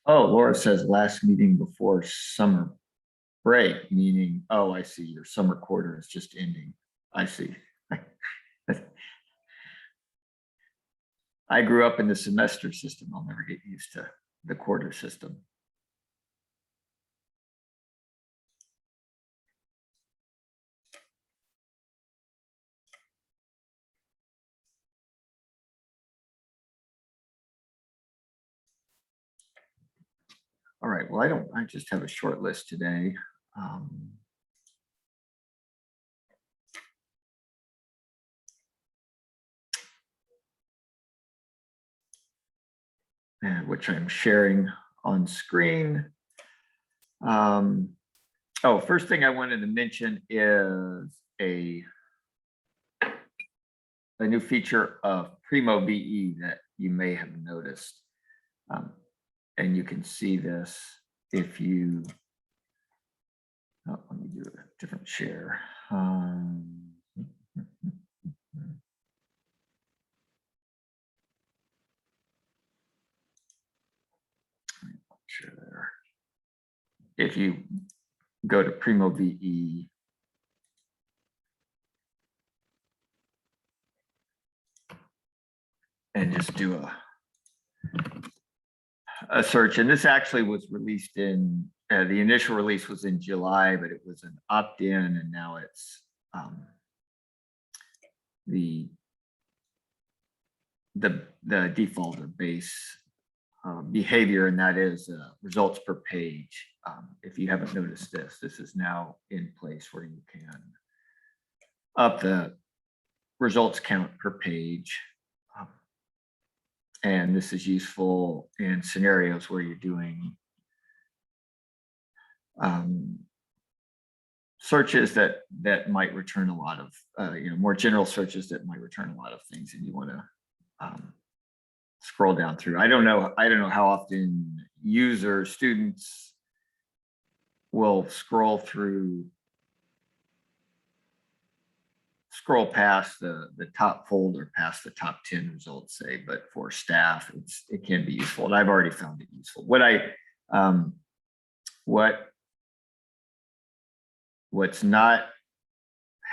Oh, Laura says last meeting before summer break, meaning, oh, I see, your summer quarter is just ending. I see. I grew up in the semester system. I'll never get used to the quarter system. All right, well, I just have a short list today. And which I'm sharing on screen. Oh, first thing I wanted to mention is a new feature of Primo VE that you may have noticed. And you can see this if you, oh, let me do a different share. Share there. If you go to Primo VE, and just do a search, and this actually was released in the initial release was in July, but it was an opt-in, and now it's the default or base behavior, and that is results per page. If you haven't noticed this, this is now in place where you can up the results count per page. And this is useful in scenarios where you're doing searches that might return a lot of, more general searches that might return a lot of things, and you want to scroll down through. I don't know how often users, students will scroll past the top folder, past the top 10 results, say, but for staff, it can be useful, and I've already found it useful. What's not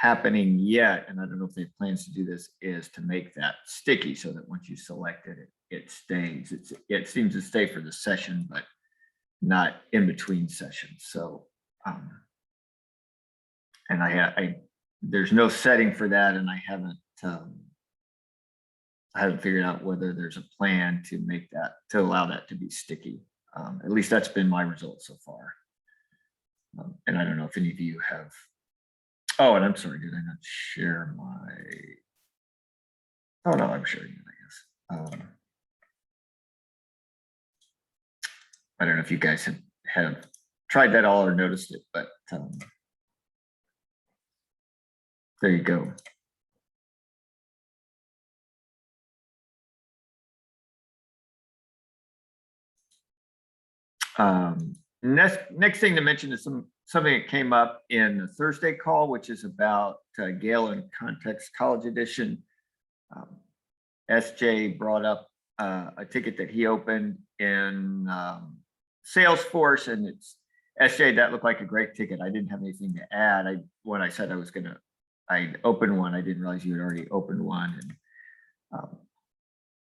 happening yet, and I don't know if they have plans to do this, is to make that sticky so that once you select it, it stays. It seems to stay for the session, but not in between sessions. So, and there's no setting for that, and I haven't figured out whether there's a plan to make that, to allow that to be sticky. At least that's been my result so far. And I don't know if any of you have. Oh, and I'm sorry, did I not share my? Oh no, I'm sharing it, I guess. I don't know if you guys have tried that all or noticed it, but there you go. Next thing to mention is something that came up in the Thursday call, which is about Gale In Context College Edition. SJ brought up a ticket that he opened in Salesforce, and it's SJ, that looked like a great ticket. I didn't have anything to add. When I said I opened one, I didn't realize you had already opened one,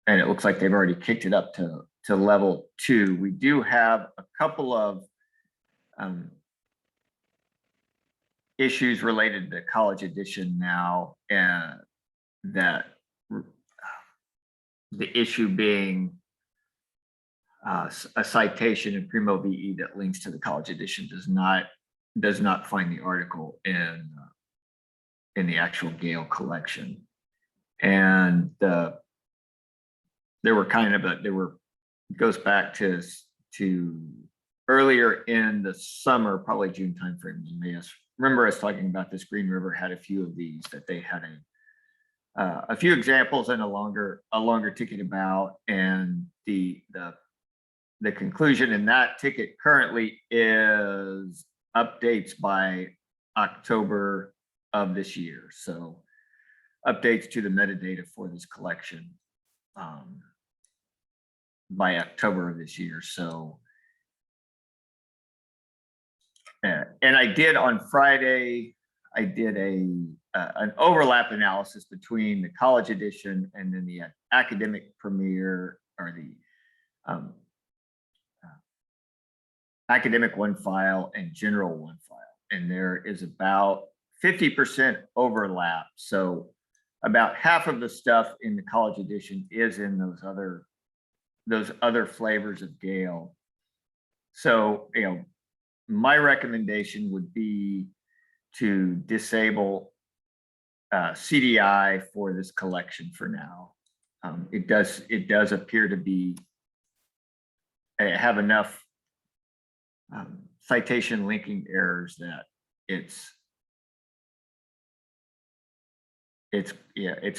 and it looks like they've already kicked it up to level 2. We do have a couple of issues related to College Edition now, and that the issue being a citation in Primo VE that links to the College Edition does not find the article in the actual Gale collection, and it goes back to earlier in the summer, probably June timeframe. You may remember us talking about this. Green River had a few of these that they had a few examples and a longer ticket about, and the conclusion in that ticket currently is updates by October of this year. So updates to the metadata for this collection by October of this year. So, and I did on Friday, I did an overlap analysis between the college edition and then the academic premier, or the academic one file and general one file. And there is about 50% overlap. So about half of the stuff in the college edition is in those other flavors of Gale. So, you know, my recommendation would be to disable CDI for this collection for now. It does appear to be have enough citation linking errors that it's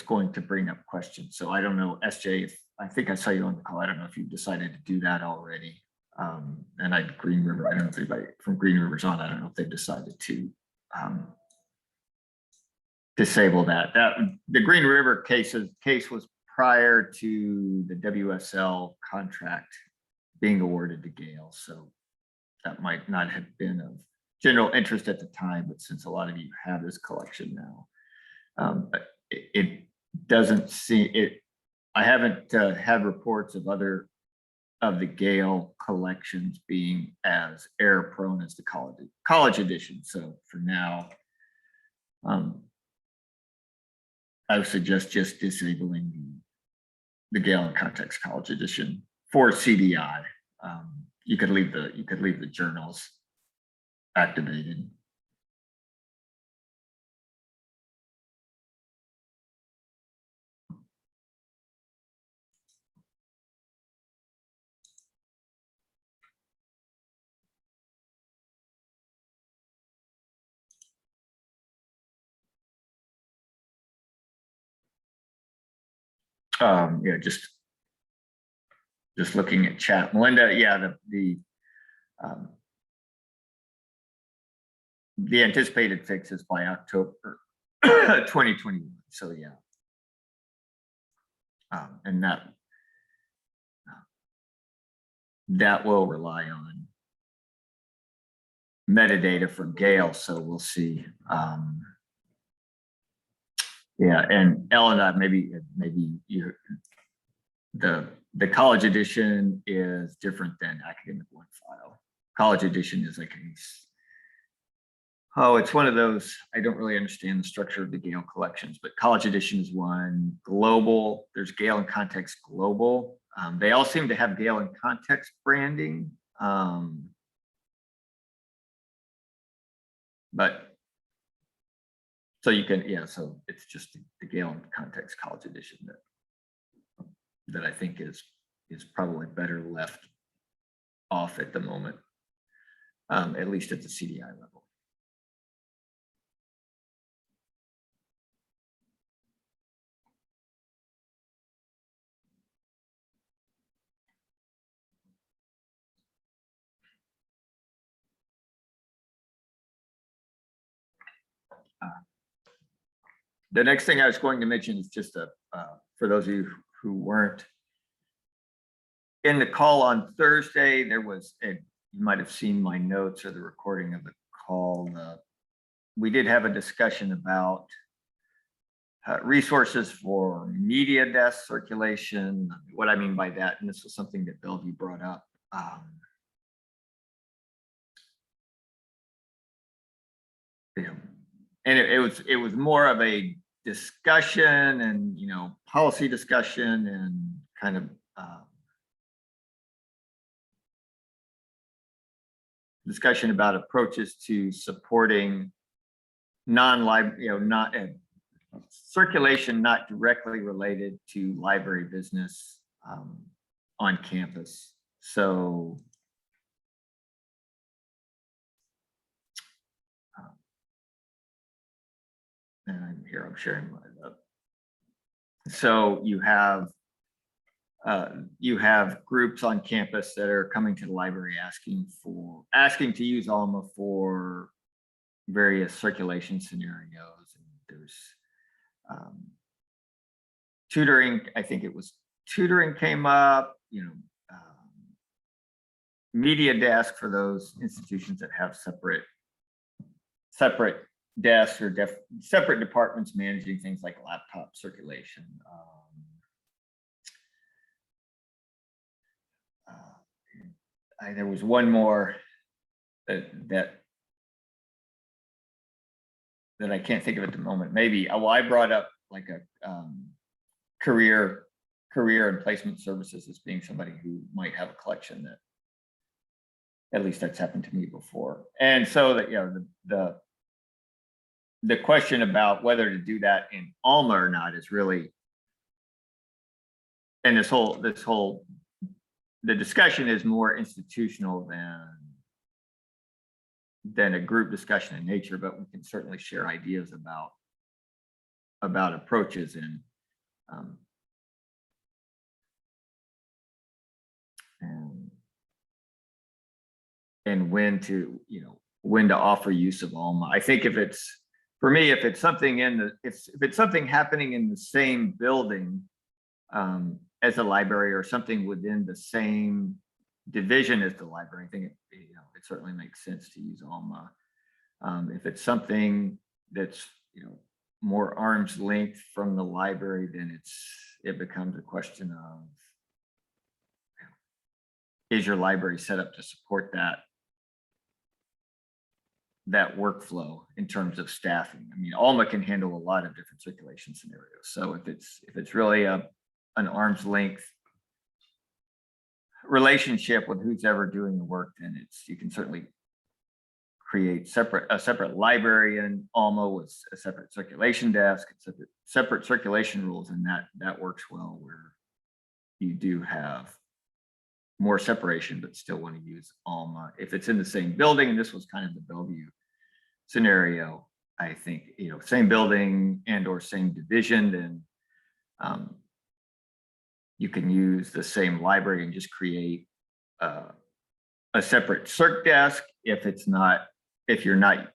going to bring up questions. So I don't know, SJ, if I think I saw you on the call. I don't know if you've decided to do that already. And Green River, I don't know if anybody from Green River's on. I don't know if they've decided to disable that. The Green River case was prior to the WSL contract being awarded to Gale. So that might not have been of general interest at the time, but since a lot of you have this collection now, it doesn't seem it. I haven't had reports of the Gale collections being as error prone as the college edition. So for now, I would suggest just disabling the Gale In Context college edition for CDI. You could leave the journals activated. Yeah, just looking at chat, Melinda. Yeah, the anticipated fix is by October 2021. So yeah, and that will rely on metadata from Gale. So we'll see. Yeah, and Ellen, maybe the college edition is different than academic one file. College edition is like it's one of those, I don't really understand the structure of the Gale collections, but college edition is one. Global, there's Gale In Context Global. They all seem to have Gale In Context branding. But so you can, yeah, so it's just the Gale In Context college edition that I think is probably better left off at the moment, at least at the CDI level. The next thing I was going to mention is just for those of you who weren't in the call on Thursday, there was you might have seen my notes or the recording of the call. We did have a discussion about resources for media desk circulation. What I mean by that, and this was something that Bellevue brought up. And it was more of a discussion and policy discussion and kind of discussion about approaches to supporting non-live, not circulation not directly related to library business on campus. So and I'm here, I'm sharing my note. So you have groups on campus that are coming to the library asking to use Alma for various circulation scenarios. And there's tutoring, I think it was tutoring came up, media desk for those institutions that have separate desks or separate departments managing things like laptop circulation. There was one more that I can't think of at the moment. Maybe, well, I brought up like a career and placement services as being somebody who might have a collection that, at least that's happened to me before. And so that, the question about whether to do that in Alma or not is really, and the discussion is more institutional than a group discussion in nature, but we can certainly share ideas about approaches and when to offer use of Alma. I think if it's something if it's something happening in the same building as a library, or something within the same division as the library, I think it certainly makes sense to use Alma. If it's something that's more arm's length from the library, then it becomes a question of, is your library set up to support that workflow in terms of staffing? I mean, Alma can handle a lot of different circulation scenarios. So if it's really an arm's length relationship with who's ever doing the work, then you can certainly create a separate library in Alma with a separate circulation desk, separate circulation rules, and that works well where you do have more separation, but still want to use Alma. If it's in the same building, and this was kind of the Bellevue scenario, I think, same building and or same division, then you can use the same library and just create a separate circ desk if you're not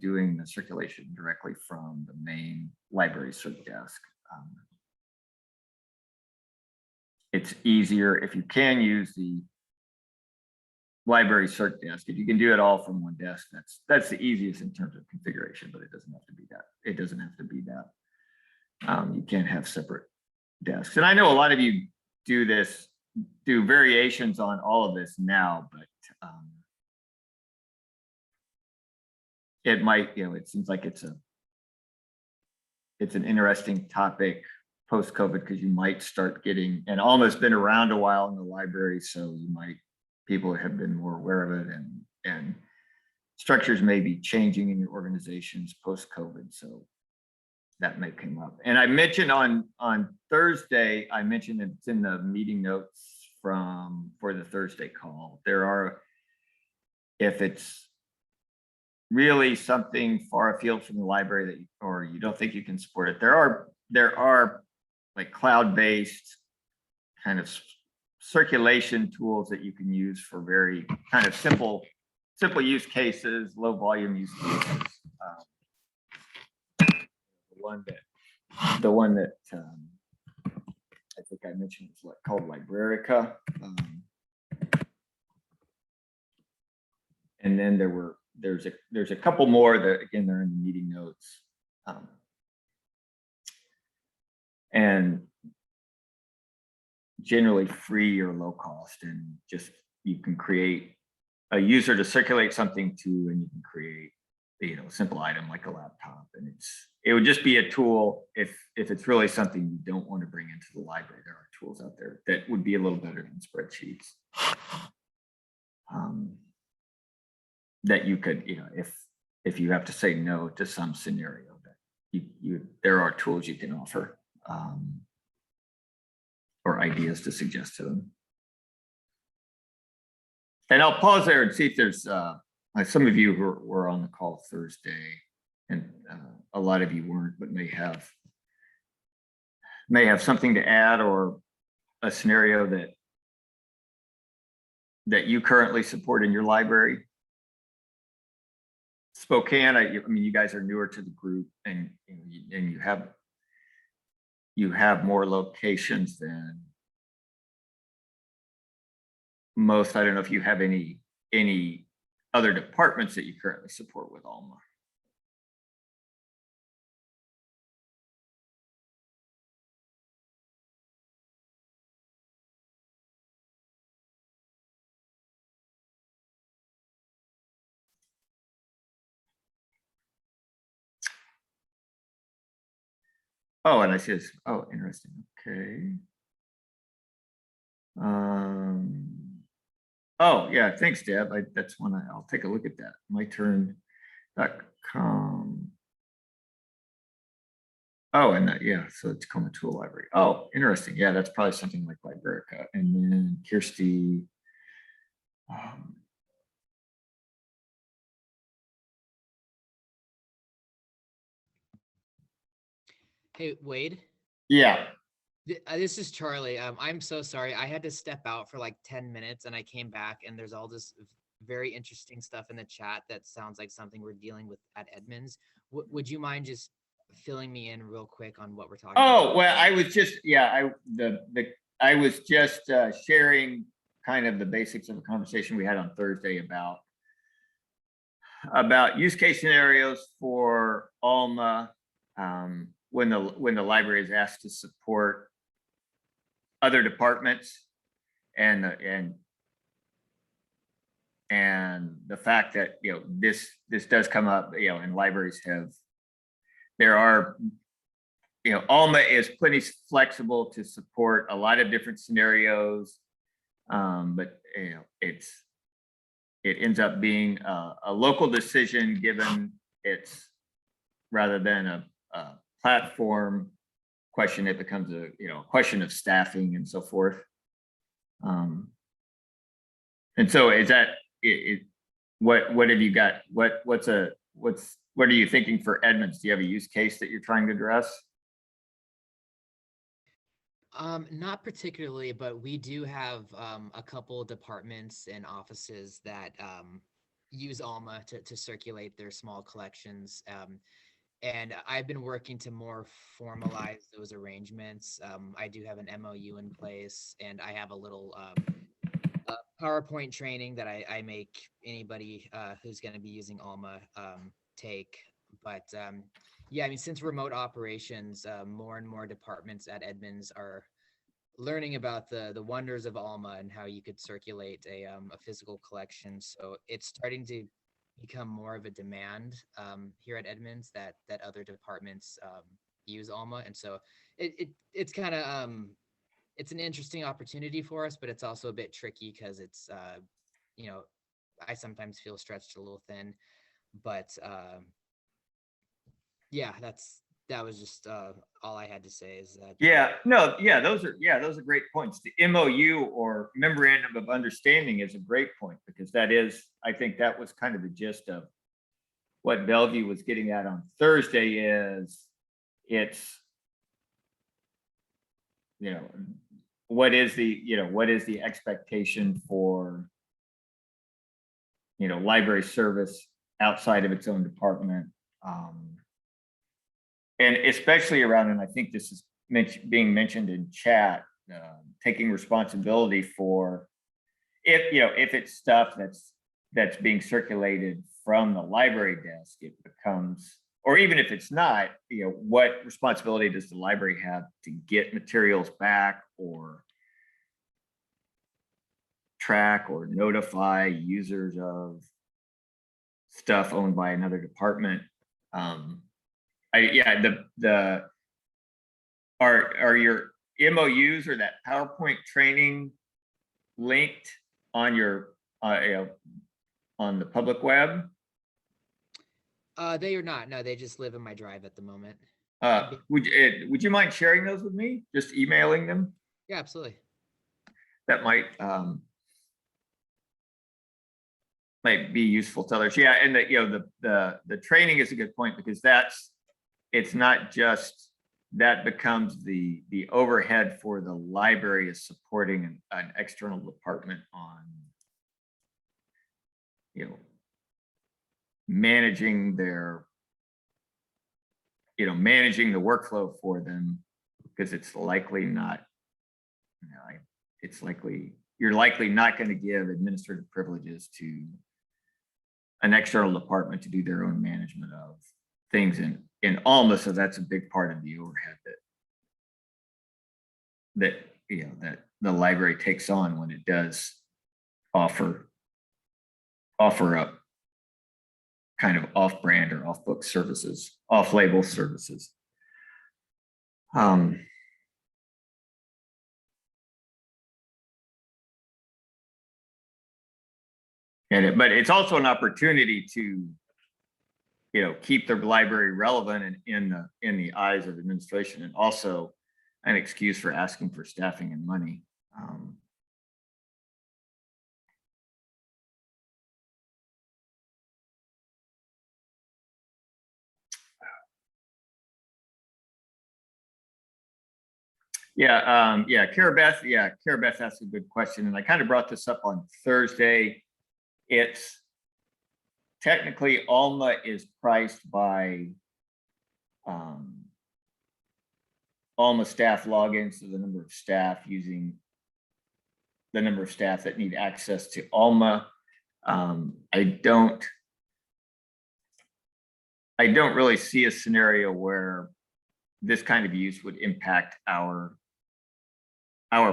doing the circulation directly from the main library circ desk. It's easier if you can use the library circ desk. If you can do it all from one desk, that's the easiest in terms of configuration, but it doesn't have to be that. You can't have separate desks. And I know a lot of you do variations on all of this now, but it might, it seems like it's an interesting topic post-COVID, because you might start getting, and Alma's been around a while in the library, so people have been more aware of it, and structures may be changing in your organizations post-COVID, so that may come up. And I mentioned on Thursday, it's in the meeting notes for the Thursday call. If it's really something far afield from the library or you don't think you can support it, there are like cloud-based kind of circulation tools that you can use for very kind of simple use cases, low volume use cases. The one that I think I mentioned is called Librarica. And then there's a couple more that, again, they're in the meeting notes. And generally free or low cost, and just you can create a user to circulate something to, and you can create a simple item like a laptop, and it would just be a tool if it's really something you don't want to bring into the library. There are tools out there that would be a little better than spreadsheets, that you could, if you have to say no to some scenario, that there are tools you can offer, or ideas to suggest to them. And I'll pause there and see if there's some of you who were on the call Thursday, and a lot of you weren't, but may have something to add, or a scenario that you currently support in your library. Spokane, I mean, you guys are newer to the group, and you have you have more locations than most. I don't know if you have any other departments that you currently support with Alma. Oh, and I see this. Oh, interesting. Okay. Oh yeah, thanks, Deb. That's one I'll take a look at that. myturn.com. Oh, and that, yeah, so it's Tacoma Tool Library. Oh, interesting. Yeah, that's probably something like Librarica. And then Kirsty. Hey, Wade. Yeah. This is Charlie. I'm so sorry. I had to step out for like 10 minutes and I came back and there's all this very interesting stuff in the chat that sounds like something we're dealing with at Edmonds. Would you mind just filling me in real quick on what we're talking about? Oh, well, I was just, yeah, I was just sharing kind of the basics of a conversation we had on Thursday about use case scenarios for Alma, when the library is asked to support other departments, and the fact that, you know, this does come up, you know, and libraries there are, you know, Alma is plenty flexible to support a lot of different scenarios, but you know, it ends up being a local decision, given it's rather than a platform question. It becomes a, you know, question of staffing and so forth. And so is that what have you got? What are you thinking for Edmonds? Do you have a use case that you're trying to address? Not particularly, but we do have a couple departments and offices that use Alma to circulate their small collections. And I've been working to more formalize those arrangements. I do have an MOU in place, and I have a little PowerPoint training that I make anybody who's going to be using Alma take. But yeah, I mean, since remote operations, more and more departments at Edmonds are learning about the wonders of Alma and how you could circulate a physical collection. So it's starting to become more of a demand here at Edmonds that other departments use Alma, and so it's kind of it's an interesting opportunity for us, but it's also a bit tricky because it's you know, I sometimes feel stretched a little thin, but yeah, that was just all I had to say is that. Yeah, no, yeah, those are great points. The MOU, or memorandum of understanding, is a great point, because that is, I think that was kind of the gist of what Bellevue was getting at on Thursday. Is it's, you know, what is the expectation for, you know, library service outside of its own department, and especially around, and I think this is being mentioned in chat, taking responsibility for, if it's stuff that's being circulated from the library desk, it becomes, or even if it's not, you know, what responsibility does the library have to get materials back, or track or notify users of stuff owned by another department? Are your MOUs or that PowerPoint training linked on your on the public web? They are not. No, they just live in my drive at the moment. Would you mind sharing those with me? Just emailing them? Yeah, absolutely. That might be useful to others. Yeah, and the training is a good point, because it's not just that becomes the overhead for the library is supporting an external department on, you know, managing the workflow for them. because it's likely not, you're likely not going to give administrative privileges to an external department to do their own management of things in Alma. So that's a big part of the overhead that the library takes on when it does offer up kind of off-brand or off-book services, off-label services. But it's also an opportunity to, keep the library relevant and in the eyes of administration, and also an excuse for asking for staffing and money. Kara Beth asked a good question, and I kind of brought this up on Thursday. It's technically Alma is priced by Alma staff logins, so the number of staff using the number of staff that need access to Alma. I don't really see a scenario where this kind of use would impact our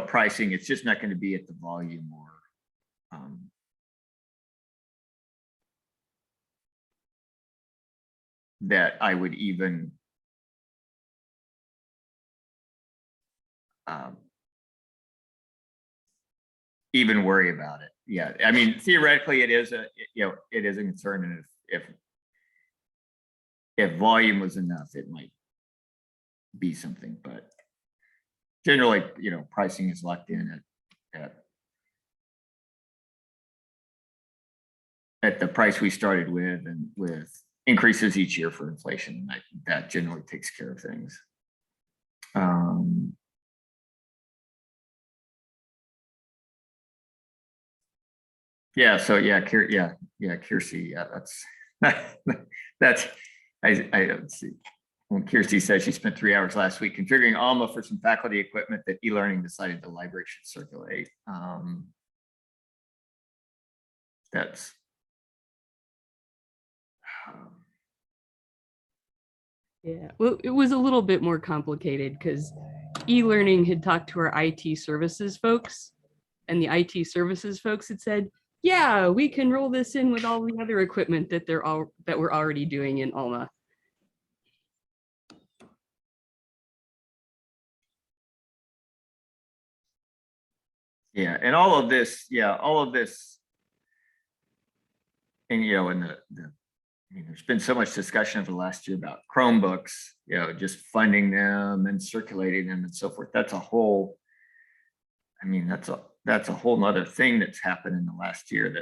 pricing. It's just not going to be at the volume or that I would even worry about it. Yeah, I mean, theoretically, it is a concern, and if volume was enough, it might be something. But generally, pricing is locked in at the price we started with, and with increases each year for inflation. That generally takes care of things. Kirsty, that's I don't see. When Kirsty says she spent 3 hours last week configuring Alma for some faculty equipment that e-learning decided the library should circulate. That's Yeah, well, it was a little bit more complicated because e-learning had talked to our IT services folks, and the IT services folks had said, yeah, we can roll this in with all the other equipment that we're already doing in Alma. Yeah, and all of this, and there's been so much discussion over the last year about Chromebooks, just funding them and circulating them and so forth. That's a whole, that's a whole nother thing that's happened in the last year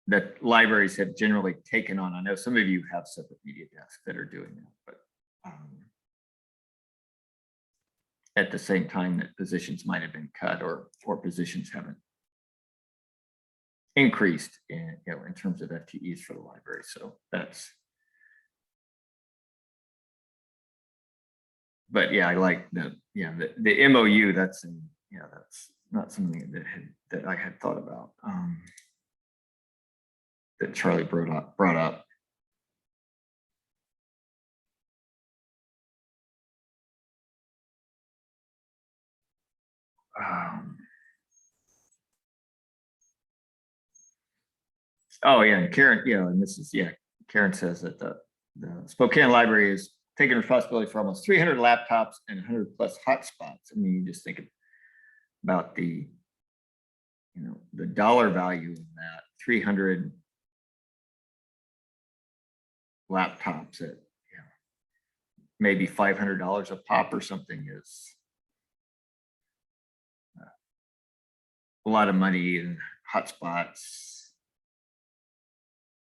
that libraries have generally taken on. I know some of you have separate media desks that are doing that, but at the same time that positions might have been cut or positions haven't increased in terms of FTEs for the library. So that's, but yeah, I like the MOU. That's not something that I had thought about, that Charlie brought up. Oh yeah, and Karen, and this is, Karen says that the Spokane Library is taking responsibility for almost 300 laptops and 100 plus hotspots. I mean, you just think about the dollar value of that. 300 laptops at maybe $500 a pop or something is a lot of money. And hotspots,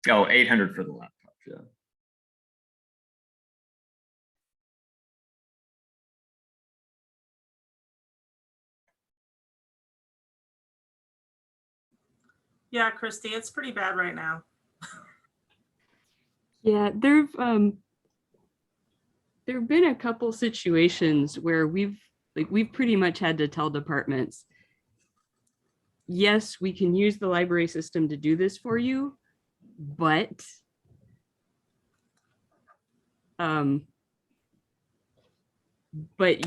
oh, 800 for the laptop. Yeah. Yeah, Christy, it's pretty bad right now. Yeah, have been a couple situations where we've pretty much had to tell departments, yes, we can use the library system to do this for you, but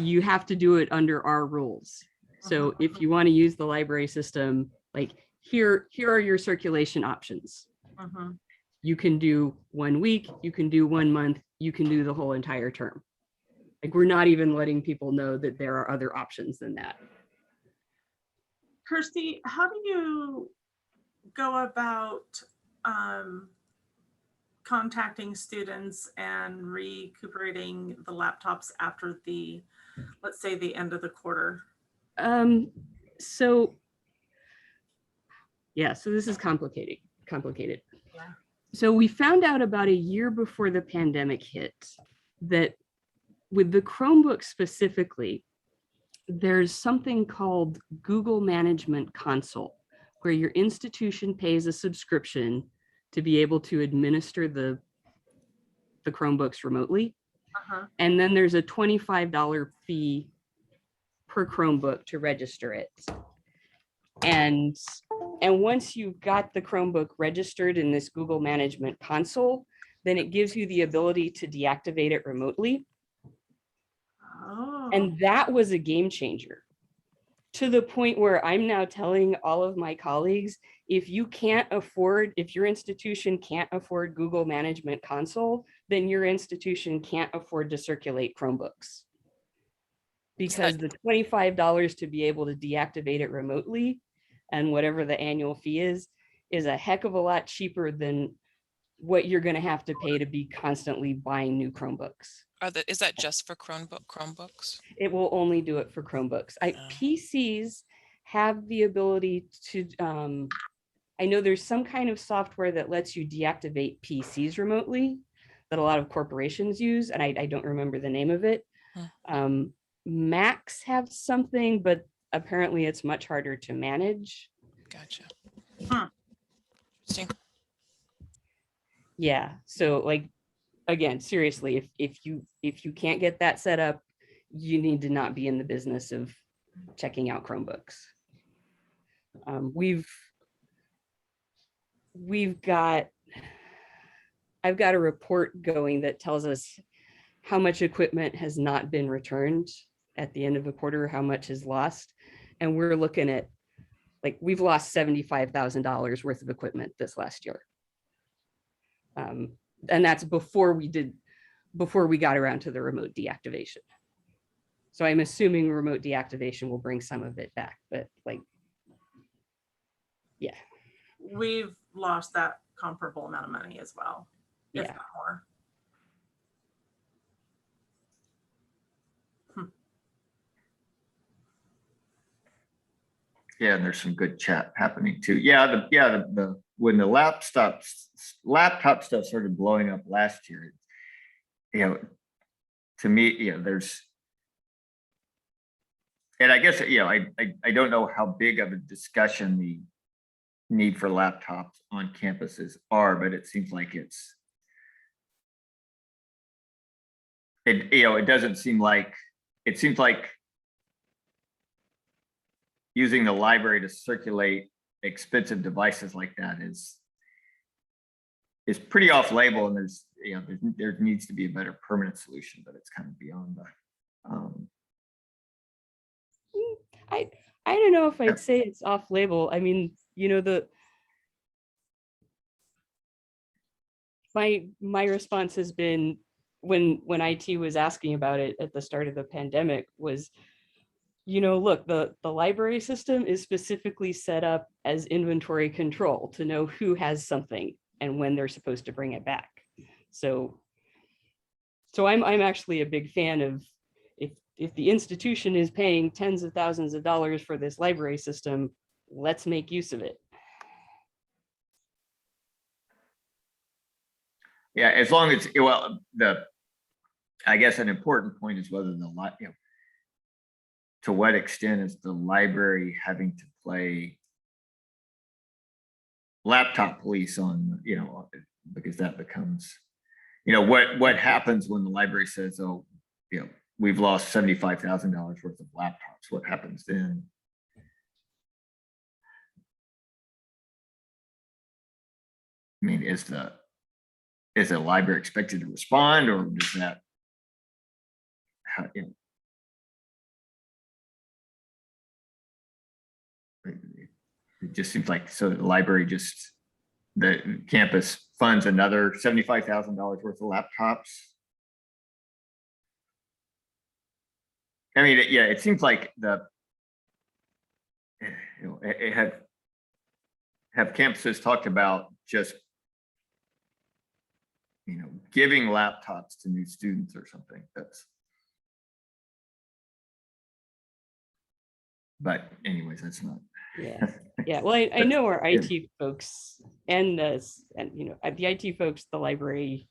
you have to do it under our rules. So if you want to use the library system, like here are your circulation options. You can do 1 week, you can do 1 month, you can do the whole entire term. Like we're not even letting people know that there are other options than that. Kirsty, how do you go about contacting students and recuperating the laptops after the, let's say, the end of the quarter? So this is complicated. Yeah. So we found out about a year before the pandemic hit that with the Chromebook specifically, there's something called Google Management Console, where your institution pays a subscription to be able to administer the Chromebooks remotely. And then there's a $25 fee per Chromebook to register it. And once you've got the Chromebook registered in this Google Management Console, then it gives you the ability to deactivate it remotely. Oh. And that was a game changer, to the point where I'm now telling all of my colleagues, if your institution can't afford Google Management Console, then your institution can't afford to circulate Chromebooks. Because the $25 to be able to deactivate it remotely and whatever the annual fee is a heck of a lot cheaper than what you're going to have to pay to be constantly buying new Chromebooks. Is that just for Chromebooks? It will only do it for Chromebooks. PCs have the ability to, I know there's some kind of software that lets you deactivate PCs remotely that a lot of corporations use, and I don't remember the name of it. Macs have something, but apparently it's much harder to manage. Gotcha. Huh. Interesting. Yeah, so like, again, seriously, if you can't get that set up, you need to not be in the business of checking out Chromebooks. I've got a report going that tells us how much equipment has not been returned at the end of a quarter, how much is lost. And we're looking at, like, we've lost $75,000 worth of equipment this last year. And that's before we got around to the remote deactivation. So I'm assuming remote deactivation will bring some of it back, but like, yeah. We've lost that comparable amount of money as well, if not more. Yeah, and there's some good chat happening too. The when the laptop stuff started blowing up last year, to me, there's, and I guess, I don't know how big of a discussion the need for laptops on campuses are, but it seems like it doesn't seem like, it seems like using the library to circulate expensive devices like that is pretty off label, and there needs to be a better permanent solution, but it's kind of beyond the I don't know if I'd say it's off label. I mean, my response has been, when IT was asking about it at the start of the pandemic, was, look, the library system is specifically set up as inventory control to know who has something and when they're supposed to bring it back. So I'm actually a big fan of, if the institution is paying tens of thousands of dollars for this library system, let's make use of it. Yeah, as long as, I guess an important point is whether to what extent is the library having to play laptop police on, because that becomes, what happens when the library says, oh, we've lost $75,000 worth of laptops. What happens then? I mean, is the library expected to respond, or does that, how, it just seems like, so the library just, the campus funds another $75,000 worth of laptops. I mean, yeah, it seems like have campuses talked about just, giving laptops to new students or something. But anyways, that's not. Yeah. Yeah. Well, I know our IT folks and the IT folks, the library,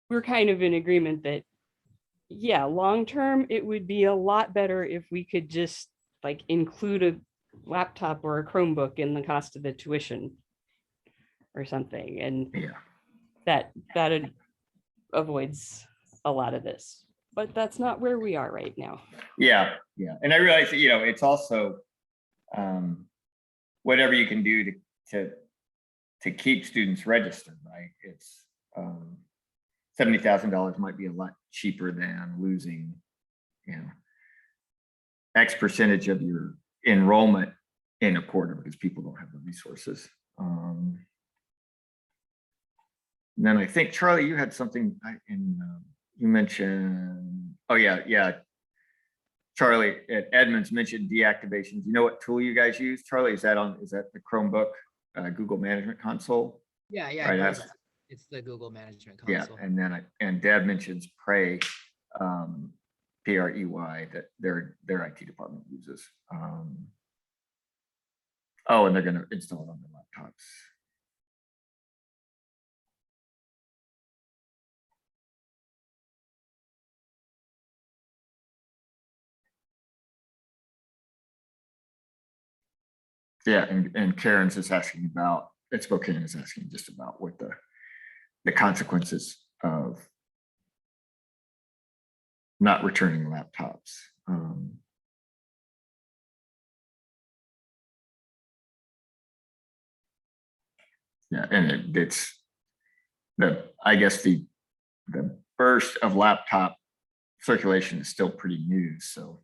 we're kind of in agreement that, yeah, long term, it would be a lot better if we could just like include a laptop or a Chromebook in the cost of the tuition or something. And yeah, that avoids a lot of this. But that's not where we are right now. Yeah. And I realize that, it's also whatever you can do to keep students registered, right? It's $70,000 might be a lot cheaper than losing, X percentage of your enrollment in a quarter because people don't have the resources. And then I think, Charlie, you had something you mentioned, oh yeah. Charlie at Edmonds mentioned deactivations. You know what tool you guys use, Charlie? Is that the Chromebook Google Management Console? Yeah, Right, it's the Google Management Console. Yeah, and then Deb mentions Prey, Prey, that their IT department uses. Oh, and they're going to install it on their laptops. Yeah, and Karen's is asking about, Spokane is asking just about what the consequences of not returning laptops. Yeah, and it's I guess the burst of laptop circulation is still pretty new, so.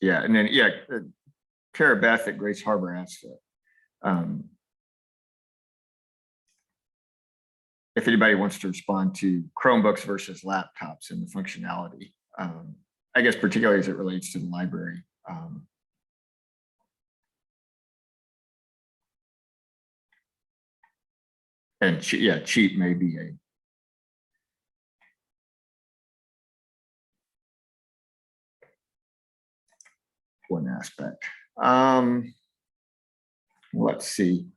Yeah, and then Kara Beth at Grace Harbor asked if anybody wants to respond to Chromebooks versus laptops and the functionality. I guess particularly as it relates to the library. And cheap may be one aspect. Let's see.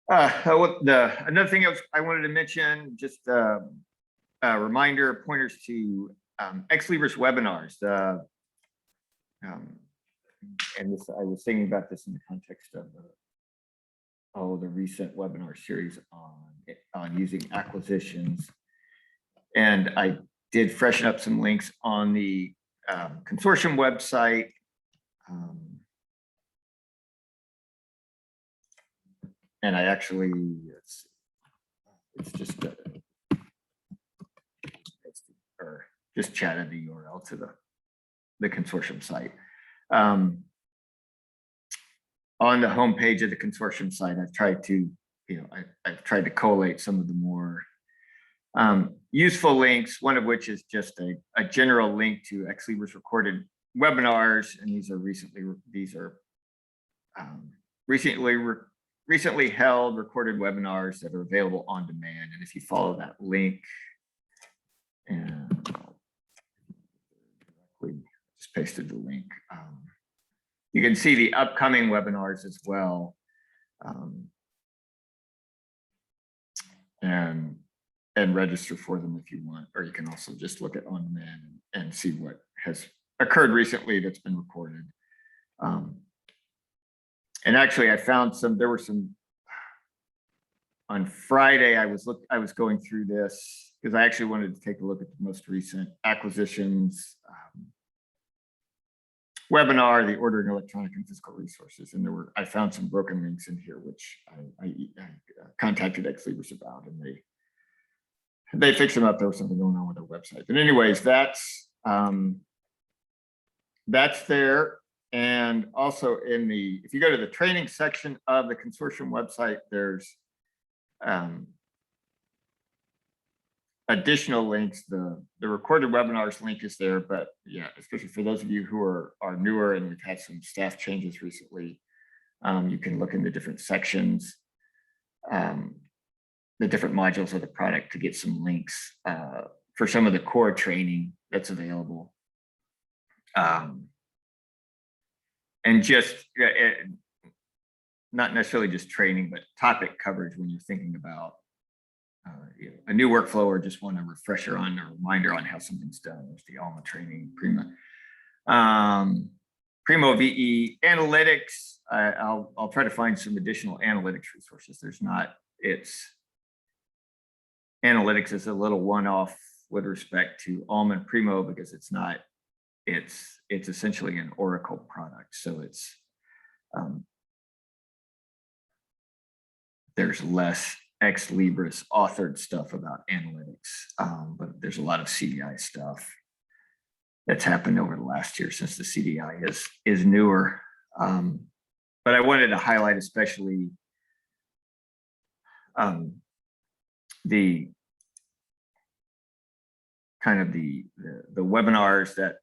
Another thing I wanted to mention, just a reminder, pointers to Ex Libris webinars. And this, I was thinking about this in the context of the recent webinar series on using acquisitions. And I did freshen up some links on the consortium website. And I actually, it's just just chatted the URL to the consortium site. On the homepage of the consortium site, I've tried to, I've tried to collate some of the more useful links, one of which is just a general link to Ex Libris recorded webinars, and these are recently held recorded webinars that are available on demand. And if you follow that link, and just pasted the link, you can see the upcoming webinars as well. And register for them if you want, or you can also just look at on demand and see what has occurred recently that's been recorded. And actually I found there were some, on Friday, I was going through this because I actually wanted to take a look at the most recent acquisitions webinar, the ordering electronic and physical resources. And I found some broken links in here, which I contacted Ex Libris about, and they fixed them up. There was something going on with their website. But anyways, that's there. And also if you go to the training section of the consortium website, there's additional links. The recorded webinars link is there, but yeah, especially for those of you who are newer, and we've had some staff changes recently, you can look in the different sections, the different modules of the product to get some links for some of the core training that's available. And just not necessarily just training, but topic coverage when you're thinking about a new workflow, or just want a refresher on a reminder on how something's done. There's the Alma training, Primo VE analytics. I'll try to find some additional analytics resources. Analytics is a little one-off with respect to Alma and Primo, because it's essentially an Oracle product. So there's less Ex Libris authored stuff about analytics, but there's a lot of CDI stuff that's happened over the last year, since the CDI is newer. But I wanted to highlight especially the kind of the webinars that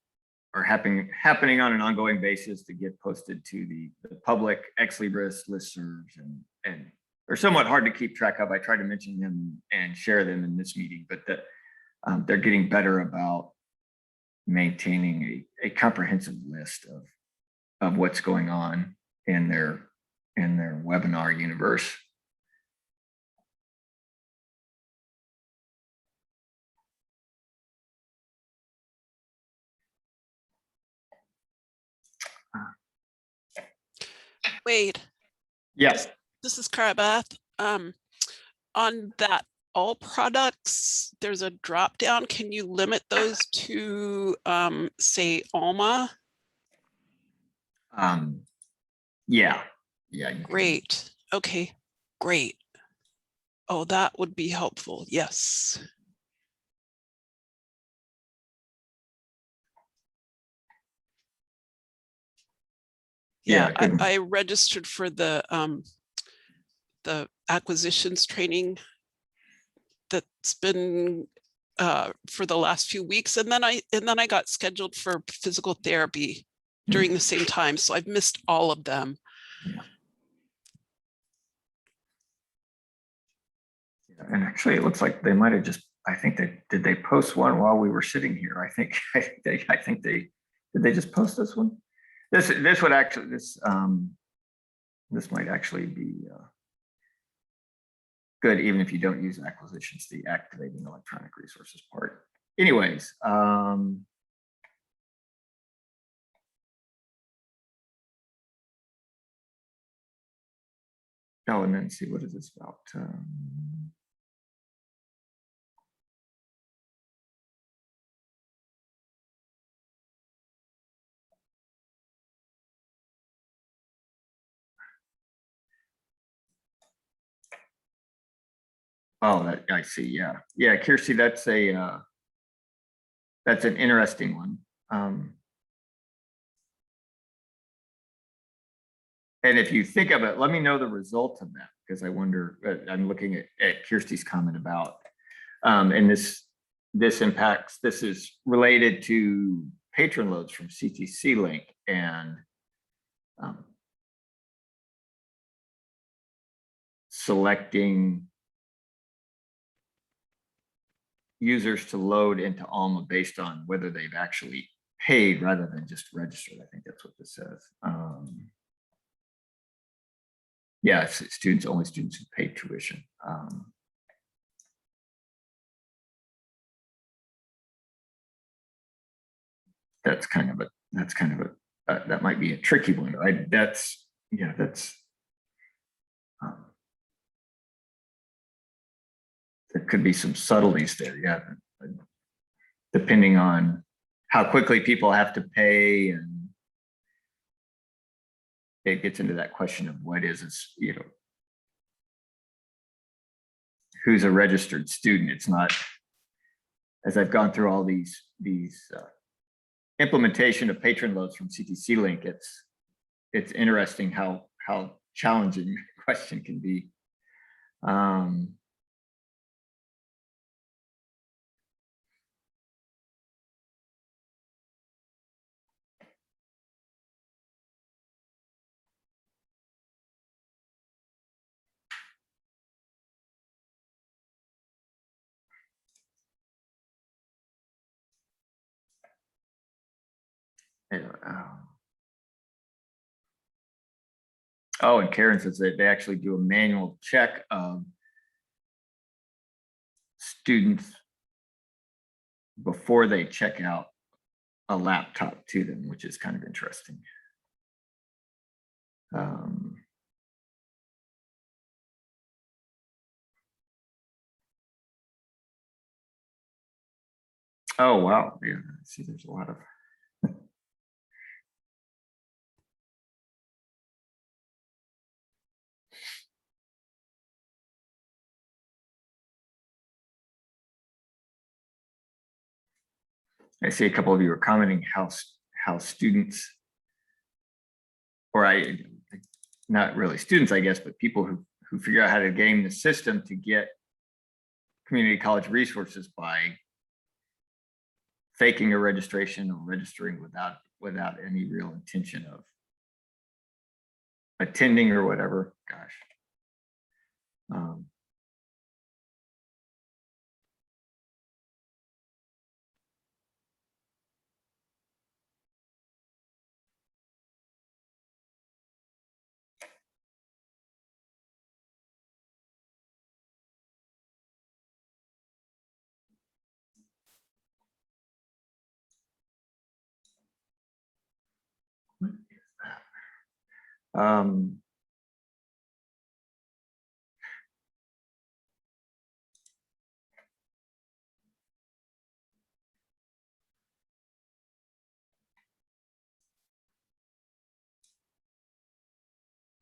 are happening on an ongoing basis to get posted to the public Ex Libris listservs, and they're somewhat hard to keep track of. I try to mention them and share them in this meeting, but they're getting better about maintaining a comprehensive list of what's going on in their webinar universe. Wade, Yes. this is Karabath. On that all products, there's a drop down. Can you limit those to say Alma? Yeah. Great. Okay, great. Oh, that would be helpful. Yes. Yeah, I registered for the acquisitions training that's been for the last few weeks, and then I got scheduled for physical therapy during the same time, so I've missed all of them. Yeah. And actually, it looks like they might have just. I think did they post one while we were sitting here? I think they did. They just post this one. This would actually this might actually be good, even if you don't use acquisitions, the activating electronic resources part. Anyways, oh, and then see, what is this about? Oh, I see. Yeah, Kirsty, that's an interesting one. And if you think of it, let me know the result of that, because I wonder. I'm looking at Kirsty's comment about, and this impacts. This is related to patron loads from CTC Link, and selecting users to load into Alma based on whether they've actually paid rather than just registered. I think that's what this says. Yeah, it's only students who pay tuition. that's kind of a, that might be a tricky one, right? That's, yeah, that's, there could be some subtleties there, yeah. Depending on how quickly people have to pay, and it gets into that question of what is this, you know, who's a registered student. It's not, as I've gone through all these implementation of patron loads from CTC Link, it's interesting how challenging the question can be. Anyway, oh, and Karen says that they actually do a manual check of students before they check out a laptop to them, which is kind of interesting. Oh, wow. Yeah, I see there's a lot of. I see a couple of you are commenting how students, or not really students, I guess, but people who figure out how to game the system to get community college resources by faking a registration or registering without any real intention of attending or whatever. Gosh. What is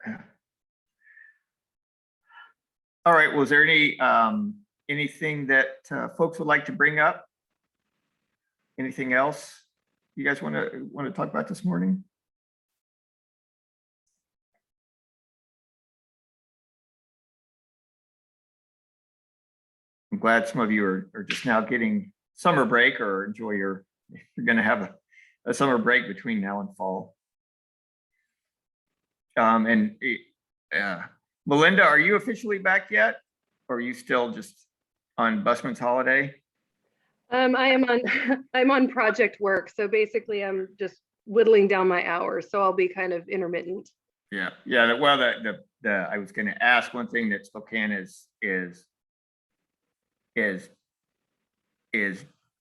that? All right, was there anything that folks would like to bring up? Anything else you guys want to talk about this morning? I'm glad some of you are just now getting summer break, or enjoy you're going to have a summer break between now and fall. Melinda, are you officially back yet? Or are you still just on busman's holiday? I am on I'm on project work. So basically I'm just whittling down my hours. So I'll be kind of intermittent. Yeah. Well, I was going to ask, one thing that Spokane is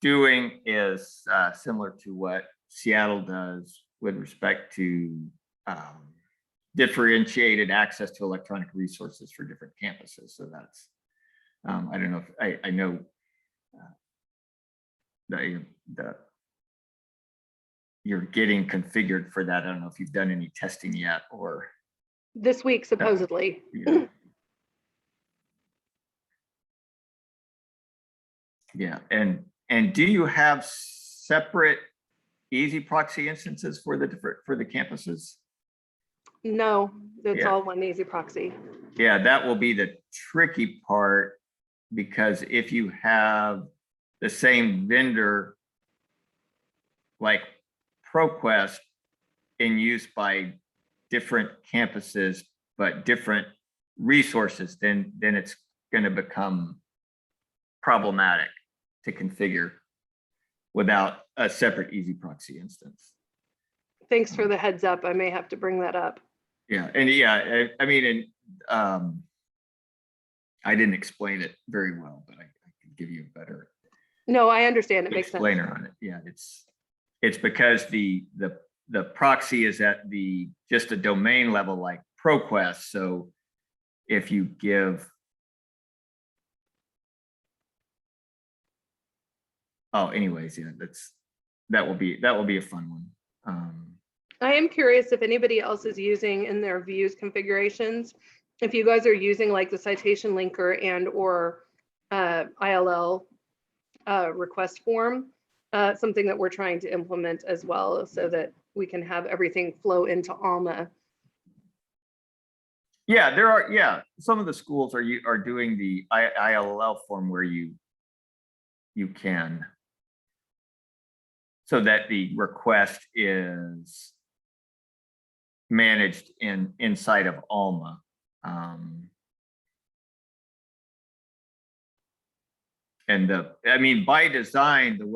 doing is similar to what Seattle does with respect to differentiated access to electronic resources for different campuses. So that's, I don't know if I know that you're getting configured for that. I don't know if you've done any testing yet, or This week, supposedly. Yeah. And do you have separate easy proxy instances for the campuses? No, it's Yeah. all one easy proxy. Yeah, that will be the tricky part, because if you have the same vendor like ProQuest in use by different campuses, but different resources, then it's going to become problematic to configure without a separate easy proxy instance. Thanks for the heads up. I may have to bring that up. Yeah, and yeah, I mean, and I didn't explain it very well, but I can give you a better No, I understand. It makes sense. explainer on it. Yeah, it's because the proxy is at the just a domain level like ProQuest. So if you give, oh, anyways, yeah, that will be a fun one. I am curious if anybody else is using in their views configurations, if you guys are using like the citation linker and or ILL request form, something that we're trying to implement as well so that we can have everything flow into Alma. Yeah, some of the schools are doing the ILL form where you can, so that the request is managed inside of Alma. And I mean, by design, the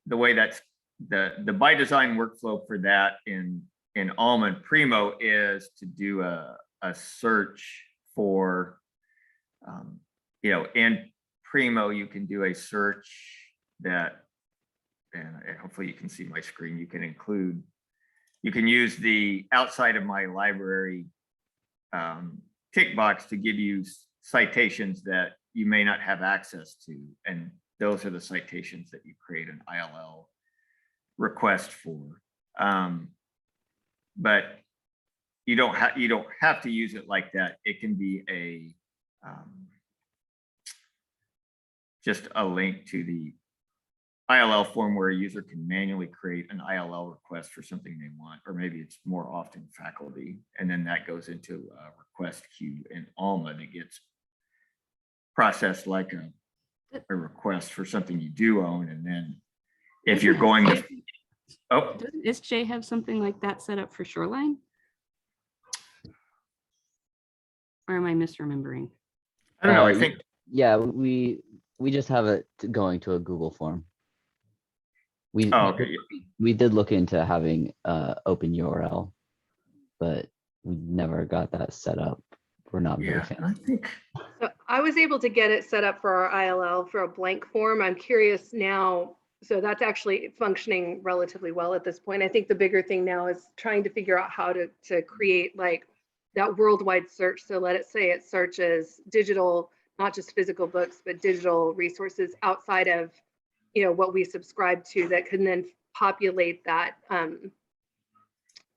by design workflow for that in Alma and Primo is to do a search for, in Primo, you can do a search that, and hopefully you can see my screen, you can use the outside of my library tick box to give you citations that you may not have access to. And those are the citations that you create an ILL request for. But you don't have to use it like that. It can be a just a link to the ILL form where a user can manually create an ILL request for something they want, or maybe it's more often faculty, and then that goes into a request queue in Alma that gets processed like a request for something you do own. And then if you're going to, Doesn't ISJ have something like that set up for Shoreline? Or am I misremembering? I don't know, I think, Yeah, we just have it going to a Google form. okay. We did look into having open URL, but we never got that set up. We're not very Yeah, fancy. I think, So I was able to get it set up for our ILL for a blank form. I'm curious now, so that's actually functioning relatively well at this point. I think the bigger thing now is trying to figure out how to create like that worldwide search. So let it say it searches digital, not just physical books, but digital resources outside of, what we subscribe to, that can then populate that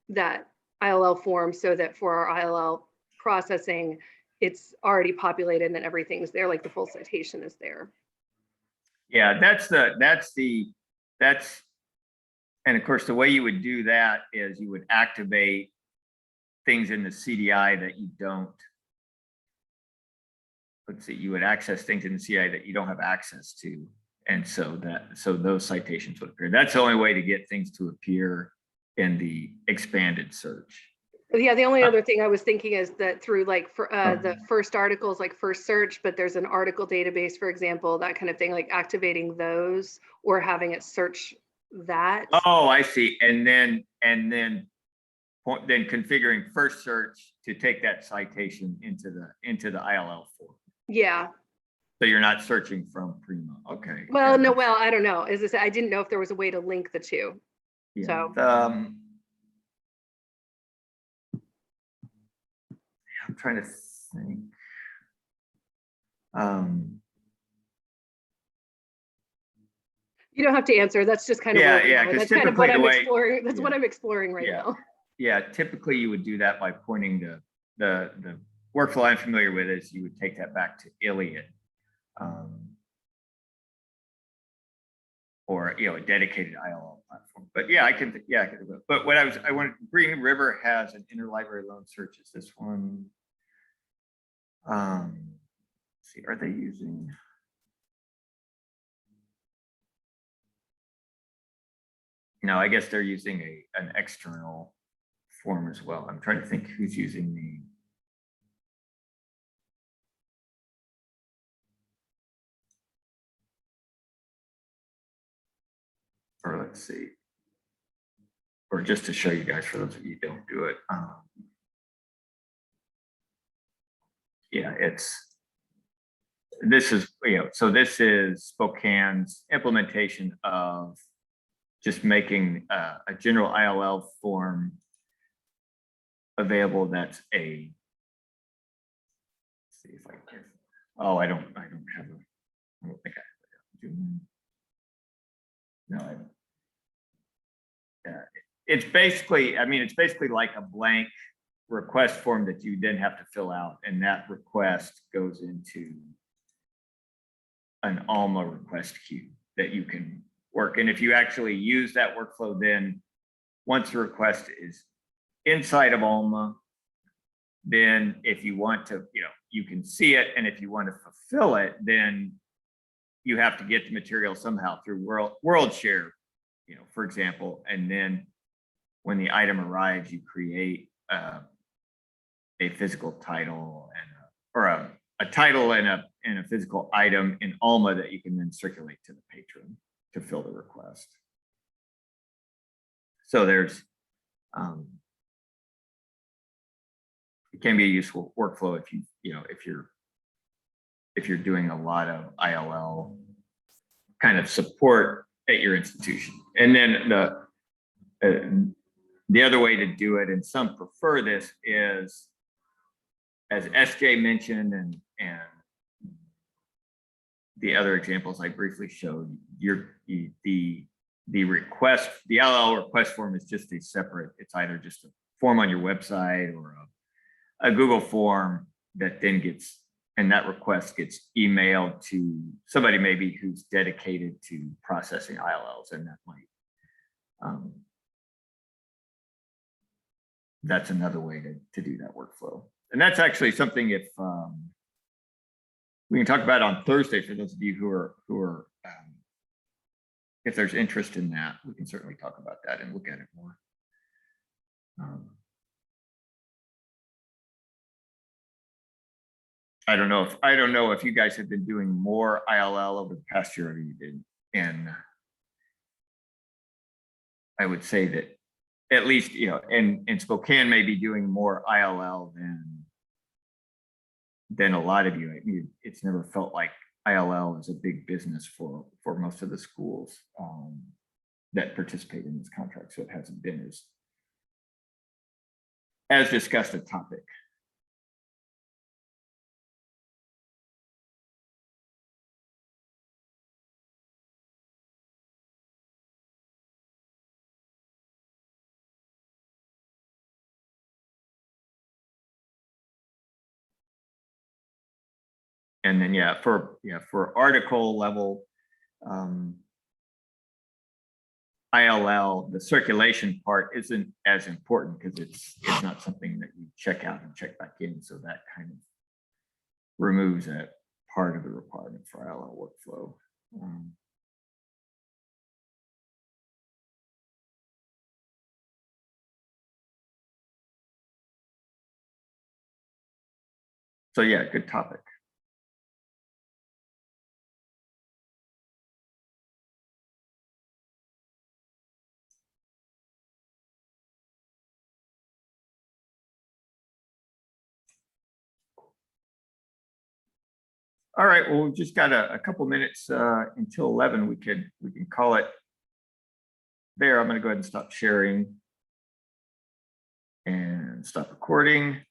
that ILL form, so that for our ILL processing, it's already populated and everything's there, like the full citation is there. yeah, and of course, the way you would do that is you would activate things in the CDI that you don't, let's see, you would access things in the CDI that you don't have access to. And so those citations would appear. That's the only way to get things to appear in the expanded search. Yeah, the only other thing I was thinking is that through like for the first articles, like first search, but there's an article database, for example, that kind of thing, like activating those or having it search that. Oh, I see. And then configuring first search to take that citation into the ILL form. Yeah. So you're not searching from Primo. Okay. Well, Yeah, no, well, I don't know. As I said, I didn't know if there was a way to link the two. yeah. So I'm trying to think. you don't have to answer. That's just kind of Yeah, where we yeah, are. 'cause That's kind of what typically I'm the way- exploring. That's what yeah. I'm exploring right Yeah. now. Yeah, typically you would do that by pointing the workflow I'm familiar with is you would take that back to Iliad. Or a dedicated ILL platform. But yeah, I can do it. But what I wanted, Green River has an interlibrary loan search. Is this one? Let's see, are they using? No, I guess they're using an external form as well. I'm trying to think who's using the. Or let's see. Or just to show you guys, for those of you who don't do it. Yeah, it's this is, so this is Spokane's implementation of just making a general ILL form available. That's a, let's see if I can, oh, I don't have a, I don't think I have it. No, I don't. It's basically, I mean, it's basically like a blank request form that you then have to fill out, and that request goes into an Alma request queue that you can work. And if you actually use that workflow, then once the request is inside of Alma, then if you want to, you can see it. And if you want to fulfill it, then you have to get the material somehow through world share, for example. And then when the item arrives, you create a physical title or a title and a physical item in Alma that you can then circulate to the patron to fill the request. So there's, it can be a useful workflow if if you're doing a lot of ILL kind of support at your institution. And then the other way to do it, and some prefer this, is, as SJ mentioned, and the other examples I briefly showed, the request, the LL request form is just a separate, it's either just a form on your website or a Google form that then gets, and that request gets emailed to somebody maybe who's dedicated to processing ILLs, and that might, that's another way to do that workflow. And that's actually something, if we can talk about on Thursday for those of you who are if there's interest in that, we can certainly talk about that and look at it more. I don't know if you guys have been doing more ILL over the past year, or you did, and I would say that at least, in Spokane may be doing more ILL than a lot of you. I mean, it's never felt like ILL is a big business for most of the schools that participate in this contract. So it hasn't been as discussed a topic. And then, for article level ILL, the circulation part isn't as important because it's not something that you check out and check back in. So that kind of removes that part of the requirement for ILL workflow. So yeah, good topic. All right, well, we've just got a couple minutes until 11. We can call it there. I'm going to go ahead and stop sharing and stop recording.